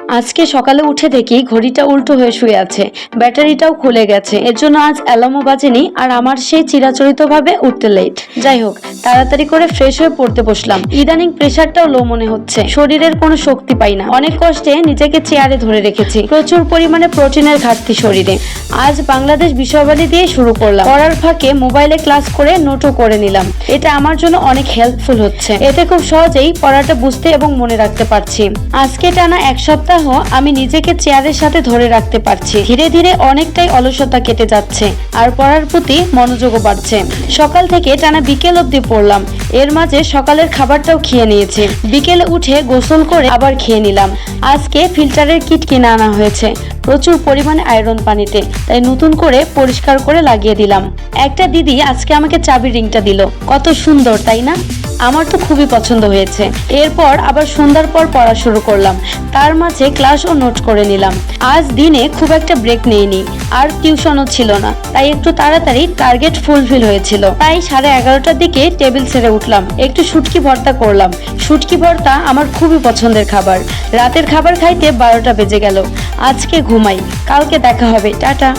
আজকে সকালে উঠে দেখি ঘড়িটা উল্টো হয়ে শুয়ে আছে, ব্যাটারিটাও খুলে গেছে। এর জন্য আজ অ্যালার্মও বাজেনি, আর আমার সেই চিরাচরিত ভাবে উঠতে লেট। যাই হোক, তাড়াতাড়ি করে ফ্রেশ হয়ে পড়তে বসলাম। ইদানিং প্রেশারটাও লো মনে হচ্ছে, শরীরের কোনো শক্তি পাই না। অনেক কষ্টে নিজেকে চেয়ারে ধরে রেখেছি, প্রচুর পরিমাণে প্রোটিনের ঘাটতি শরীরে। আজ বাংলাদেশ বিষয়বাণী দিয়ে শুরু করলাম। পড়ার ফাঁকে মোবাইলে ক্লাস করে নোটও করে নিলাম। এটা আমার জন্য অনেক হেল্পফুল হচ্ছে। এতে খুব সহজেই পড়াটা বুঝতে এবং মনে রাখতে পারছি। আজকে টানা এক সপ্তাহ আমি নিজেকে চেয়ারের সাথে ধরে রাখতে পারছি। ধীরে ধীরে অনেকটাই অলসতা কেটে যাচ্ছে, আর পড়ার প্রতি মনোযোগও বাড়ছে। সকাল থেকে টানা বিকেল অবধি পড়লাম। এর মাঝে সকালের খাবারটাও খেয়ে নিয়েছি। বিকেলে উঠে গোসল করে আবার খেয়ে নিলাম। আজকে ফিল্টারের কিট কিনে আনা হয়েছে, প্রচুর পরিমাণে আয়রন পানিতে, তাই নতুন করে পরিষ্কার করে লাগিয়ে দিলাম। একটা দিদি আজকে আমাকে চাবির রিংটা দিল, কত সুন্দর তাই না? আমার তো খুবই পছন্দ হয়েছে। এরপর আবার সন্ধ্যার পর পড়া শুরু করলাম। তার মাঝে ক্লাস ও নোট করে নিলাম। আজ দিনে খুব একটা ব্রেক নেইনি, আর টিউশনও ছিল না, তাই একটু তাড়াতাড়ি টার্গেট ফুলফিল হয়েছিল। তাই 11:30টার দিকে টেবিল ছেড়ে উঠলাম, একটু শুটকি ভর্তা করলাম। শুটকি ভর্তা আমার খুবই পছন্দের খাবার। রাতের খাবার খাইতে 12টা বেজে গেল। আজকে ঘুমাই, কালকে দেখা হবে, টাটা।